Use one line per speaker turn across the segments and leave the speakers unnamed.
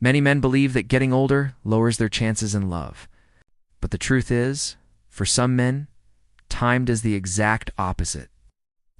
Many men believe that getting older lowers their chances in love. But the truth is, for some men, time does the exact opposite.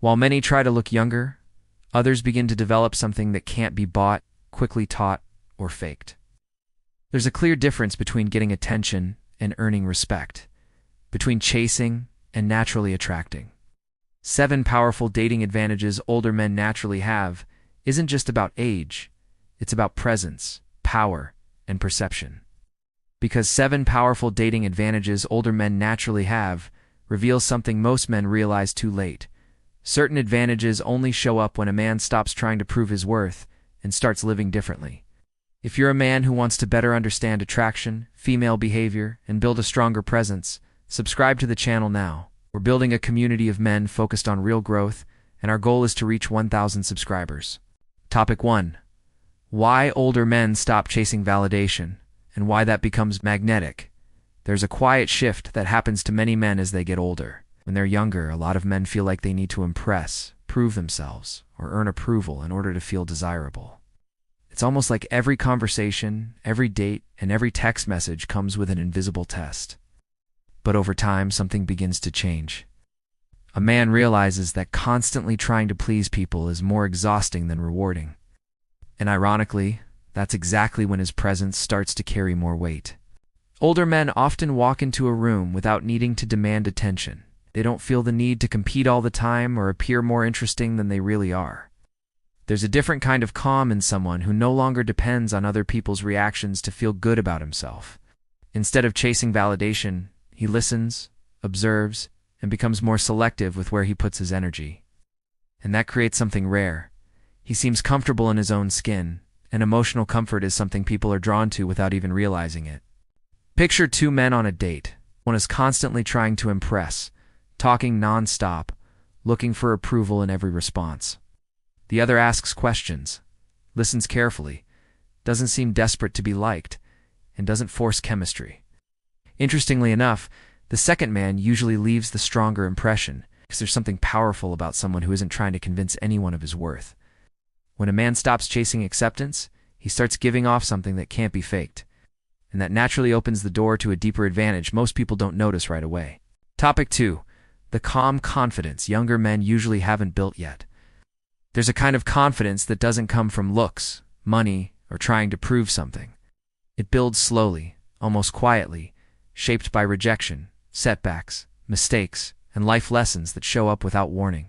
While many try to look younger, others begin to develop something that can't be bought, quickly taught, or faked. There's a clear difference between getting attention and earning respect, between chasing and naturally attracting. 7 powerful dating advantages older men naturally have isn't just about age, it's about presence, power, and perception. Because 7 powerful dating advantages older men naturally have reveals something most men realize too late. Certain advantages only show up when a man stops trying to prove his worth and starts living differently. If you're a man who wants to better understand attraction, female behavior, and build a stronger presence, subscribe to the channel now. We're building a community of men focused on real growth, and our goal is to reach 1,000 subscribers. Topic 1. Why older men stop chasing validation, and why that becomes magnetic. There's a quiet shift that happens to many men as they get older. When they're younger, a lot of men feel like they need to impress, prove themselves, or earn approval in order to feel desirable. It's almost like every conversation, every date, and every text message comes with an invisible test. But over time, something begins to change. A man realizes that constantly trying to please people is more exhausting than rewarding. And ironically, that's exactly when his presence starts to carry more weight. Older men often walk into a room without needing to demand attention. They don't feel the need to compete all the time or appear more interesting than they really are. There's a different kind of calm in someone who no longer depends on other people's reactions to feel good about himself. Instead of chasing validation, he listens, observes, and becomes more selective with where he puts his energy. And that creates something rare. He seems comfortable in his own skin, and emotional comfort is something people are drawn to without even realizing it. Picture 2 men on a date. One is constantly trying to impress, talking non-stop, looking for approval in every response. The other asks questions, listens carefully, doesn't seem desperate to be liked, and doesn't force chemistry. Interestingly enough, the second man usually leaves the stronger impression because there's something powerful about someone who isn't trying to convince anyone of his worth. When a man stops chasing acceptance, he starts giving off something that can't be faked, and that naturally opens the door to a deeper advantage most people don't notice right away. Topic 2. The calm confidence younger men usually haven't built yet. There's a kind of confidence that doesn't come from looks, money, or trying to prove something. It builds slowly, almost quietly, shaped by rejection, setbacks, mistakes, and life lessons that show up without warning.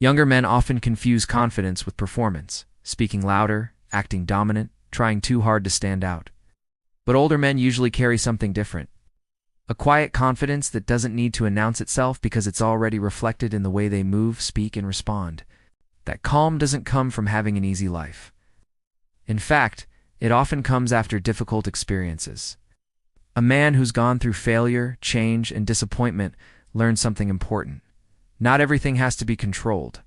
Younger men often confuse confidence with performance, speaking louder, acting dominant, trying too hard to stand out. But older men usually carry something different. A quiet confidence that doesn't need to announce itself because it's already reflected in the way they move, speak, and respond. That calm doesn't come from having an easy life. In fact, it often comes after difficult experiences. A man who's gone through failure, change, and disappointment learns something important. Not everything has to be controlled.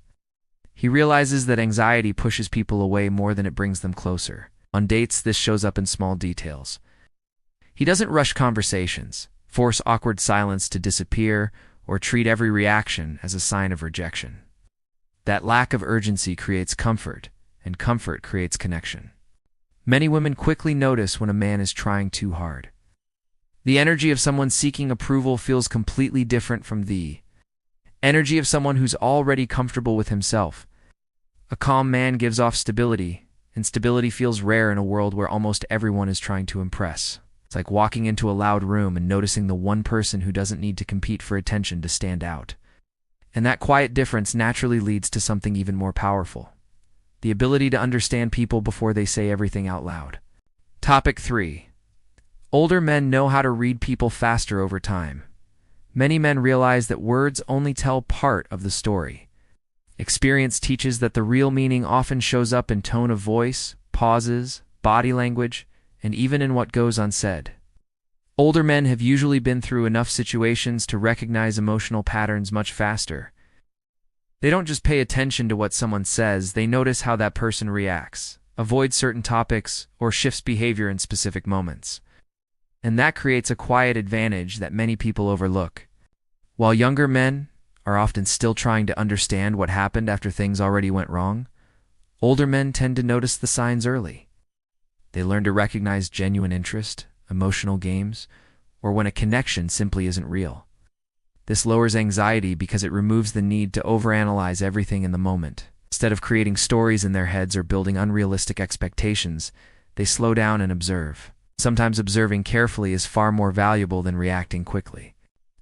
He realizes that anxiety pushes people away more than it brings them closer. On dates, this shows up in small details. He doesn't rush conversations, force awkward silence to disappear, or treat every reaction as a sign of rejection. That lack of urgency creates comfort, and comfort creates connection. Many women quickly notice when a man is trying too hard. The energy of someone seeking approval feels completely different from the energy of someone who's already comfortable with himself. A calm man gives off stability, and stability feels rare in a world where almost everyone is trying to impress. It's like walking into a loud room and noticing the one person who doesn't need to compete for attention to stand out. And that quiet difference naturally leads to something even more powerful: the ability to understand people before they say everything out loud. Topic 3. Older men know how to read people faster over time. Many men realize that words only tell part of the story. Experience teaches that the real meaning often shows up in tone of voice, pauses, body language, and even in what goes unsaid. Older men have usually been through enough situations to recognize emotional patterns much faster. They don't just pay attention to what someone says, they notice how that person reacts, avoids certain topics, or shifts behavior in specific moments. And that creates a quiet advantage that many people overlook. While younger men are often still trying to understand what happened after things already went wrong, older men tend to notice the signs early. They learn to recognize genuine interest, emotional games, or when a connection simply isn't real. This lowers anxiety because it removes the need to overanalyze everything in the moment. Instead of creating stories in their heads or building unrealistic expectations, they slow down and observe. Sometimes observing carefully is far more valuable than reacting quickly.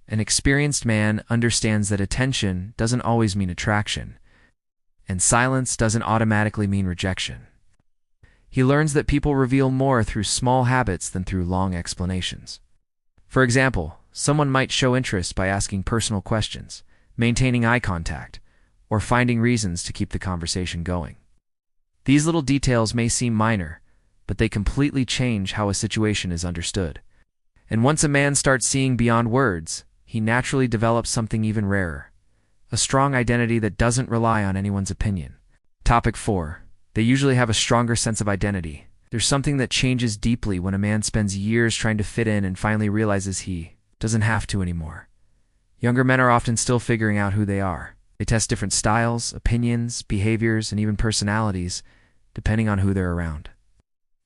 An experienced man understands that attention doesn't always mean attraction, and silence doesn't automatically mean rejection. He learns that people reveal more through small habits than through long explanations. For example, someone might show interest by asking personal questions, maintaining eye contact, or finding reasons to keep the conversation going. These little details may seem minor, but they completely change how a situation is understood. And once a man starts seeing beyond words, he naturally develops something even rarer: a strong identity that doesn't rely on anyone's opinion. Topic 4. They usually have a stronger sense of identity. There's something that changes deeply when a man spends years trying to fit in and finally realizes he doesn't have to anymore. Younger men are often still figuring out who they are. They test different styles, opinions, behaviors, and even personalities, depending on who they're around.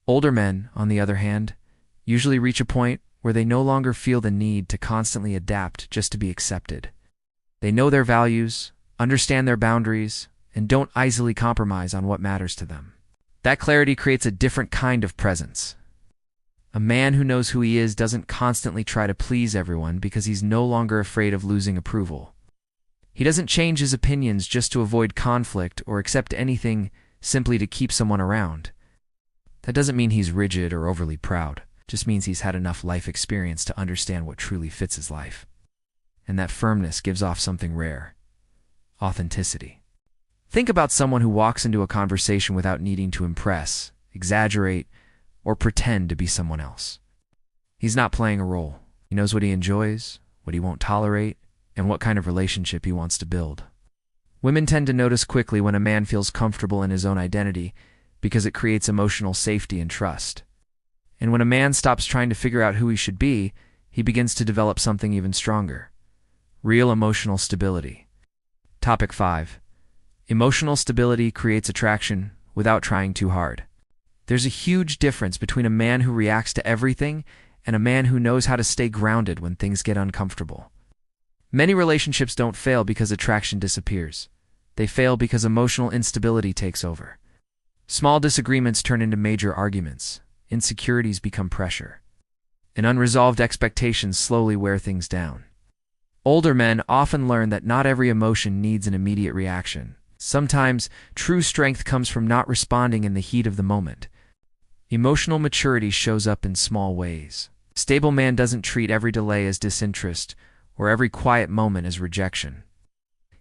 Older men, on the other hand, usually reach a point where they no longer feel the need to constantly adapt just to be accepted. They know their values, understand their boundaries, and don't easily compromise on what matters to them. That clarity creates a different kind of presence. A man who knows who he is doesn't constantly try to please everyone because he's no longer afraid of losing approval. He doesn't change his opinions just to avoid conflict or accept anything simply to keep someone around. That doesn't mean he's rigid or overly proud. It just means he's had enough life experience to understand what truly fits his life. And that firmness gives off something rare: authenticity. Think about someone who walks into a conversation without needing to impress, exaggerate, or pretend to be someone else. He's not playing a role. He knows what he enjoys, what he won't tolerate, and what kind of relationship he wants to build. Women tend to notice quickly when a man feels comfortable in his own identity because it creates emotional safety and trust. And when a man stops trying to figure out who he should be, he begins to develop something even stronger: real emotional stability. Topic 5. Emotional stability creates attraction without trying too hard. There's a huge difference between a man who reacts to everything and a man who knows how to stay grounded when things get uncomfortable. Many relationships don't fail because attraction disappears. They fail because emotional instability takes over. Small disagreements turn into major arguments. Insecurities become pressure. And unresolved expectations slowly wear things down. Older men often learn that not every emotion needs an immediate reaction. Sometimes true strength comes from not responding in the heat of the moment. Emotional maturity shows up in small ways. A stable man doesn't treat every delay as disinterest or every quiet moment as rejection.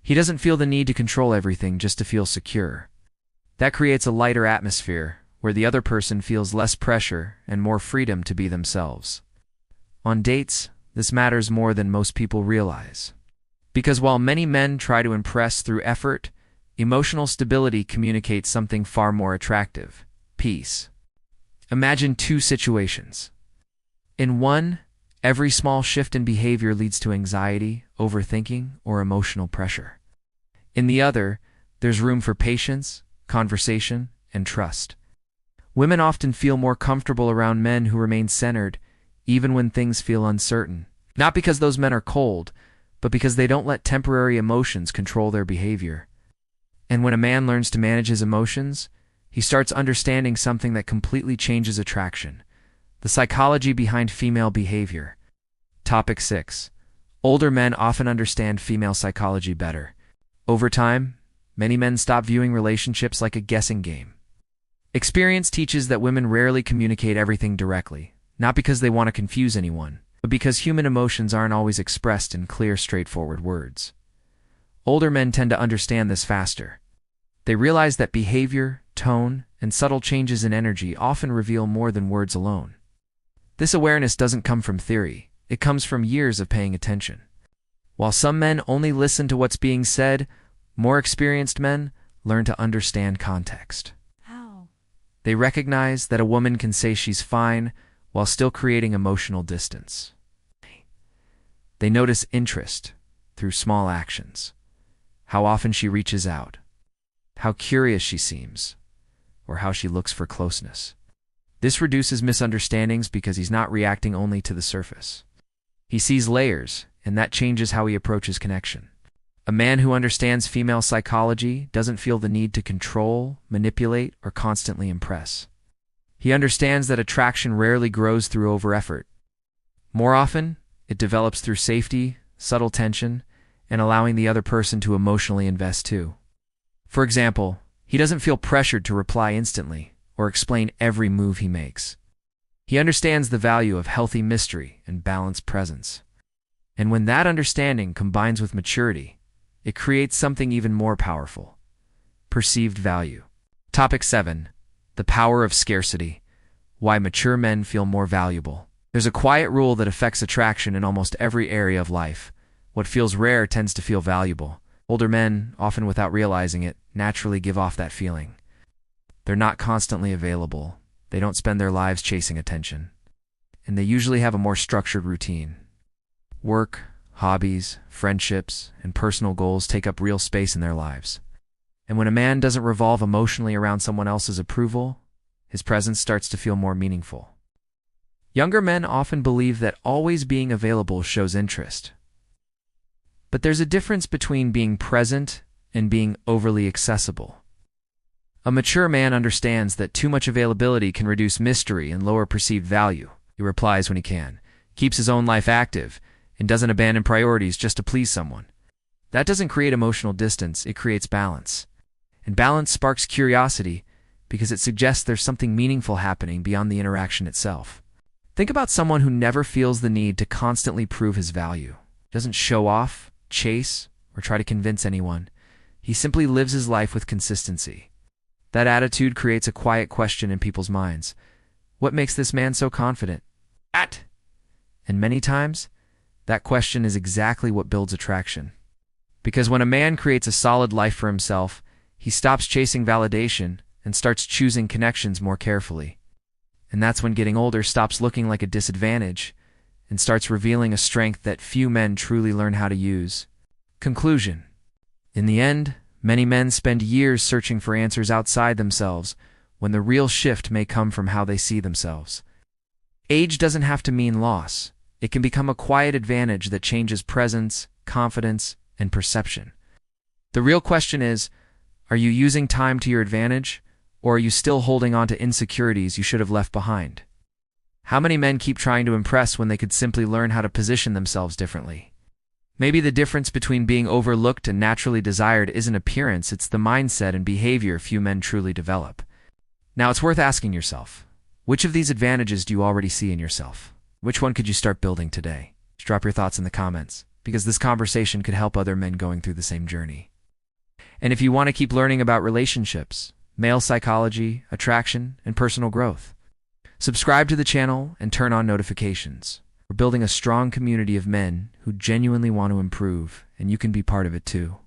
He doesn't feel the need to control everything just to feel secure. That creates a lighter atmosphere where the other person feels less pressure and more freedom to be themselves. On dates, this matters more than most people realize. Because while many men try to impress through effort, emotional stability communicates something far more attractive: peace. Imagine two situations. In one, every small shift in behavior leads to anxiety, overthinking, or emotional pressure. In the other, there's room for patience, conversation, and trust. Women often feel more comfortable around men who remain centered, even when things feel uncertain. Not because those men are cold, but because they don't let temporary emotions control their behavior. And when a man learns to manage his emotions, he starts understanding something that completely changes attraction: the psychology behind female behavior. Topic 6. Older men often understand female psychology better. Over time, many men stop viewing relationships like a guessing game. Experience teaches that women rarely communicate everything directly, not because they want to confuse anyone, but because human emotions aren't always expressed in clear, straightforward words. Older men tend to understand this faster. They realize that behavior, tone, and subtle changes in energy often reveal more than words alone. This awareness doesn't come from theory. It comes from years of paying attention. While some men only listen to what's being said, more experienced men learn to understand context.
How?
They recognize that a woman can say she's fine while still creating emotional distance. They notice interest through small actions: how often she reaches out, how curious she seems, or how she looks for closeness. This reduces misunderstandings because he's not reacting only to the surface. He sees layers, and that changes how he approaches connection. A man who understands female psychology doesn't feel the need to control, manipulate, or constantly impress. He understands that attraction rarely grows through over-effort. More often, it develops through safety, subtle tension, and allowing the other person to emotionally invest too. For example, he doesn't feel pressured to reply instantly or explain every move he makes. He understands the value of healthy mystery and balanced presence. And when that understanding combines with maturity, it creates something even more powerful: perceived value. Topic 7. The power of scarcity. Why mature men feel more valuable. There's a quiet rule that affects attraction in almost every area of life. What feels rare tends to feel valuable. Older men, often without realizing it, naturally give off that feeling. They're not constantly available. They don't spend their lives chasing attention. And they usually have a more structured routine. Work, hobbies, friendships, and personal goals take up real space in their lives. And when a man doesn't revolve emotionally around someone else's approval, his presence starts to feel more meaningful. Younger men often believe that always being available shows interest. But there's a difference between being present and being overly accessible. A mature man understands that too much availability can reduce mystery and lower perceived value. He replies when he can, keeps his own life active, and doesn't abandon priorities just to please someone. That doesn't create emotional distance, it creates balance. And balance sparks curiosity because it suggests there's something meaningful happening beyond the interaction itself. Think about someone who never feels the need to constantly prove his value. Doesn't show off, chase, or try to convince anyone. He simply lives his life with consistency. That attitude creates a quiet question in people's minds. What makes this man so confident? And many times, that question is exactly what builds attraction. Because when a man creates a solid life for himself, he stops chasing validation and starts choosing connections more carefully. And that's when getting older stops looking like a disadvantage and starts revealing a strength that few men truly learn how to use. Conclusion. In the end, many men spend years searching for answers outside themselves when the real shift may come from how they see themselves. Age doesn't have to mean loss. It can become a quiet advantage that changes presence, confidence, and perception. The real question is, are you using time to your advantage, or are you still holding on to insecurities you should have left behind? How many men keep trying to impress when they could simply learn how to position themselves differently? Maybe the difference between being overlooked and naturally desired isn't appearance, it's the mindset and behavior few men truly develop. Now it's worth asking yourself, which of these advantages do you already see in yourself? Which one could you start building today? Just drop your thoughts in the comments, because this conversation could help other men going through the same journey. And if you want to keep learning about relationships, male psychology, attraction, and personal growth, subscribe to the channel and turn on notifications. We're building a strong community of men who genuinely want to improve, and you can be part of it too.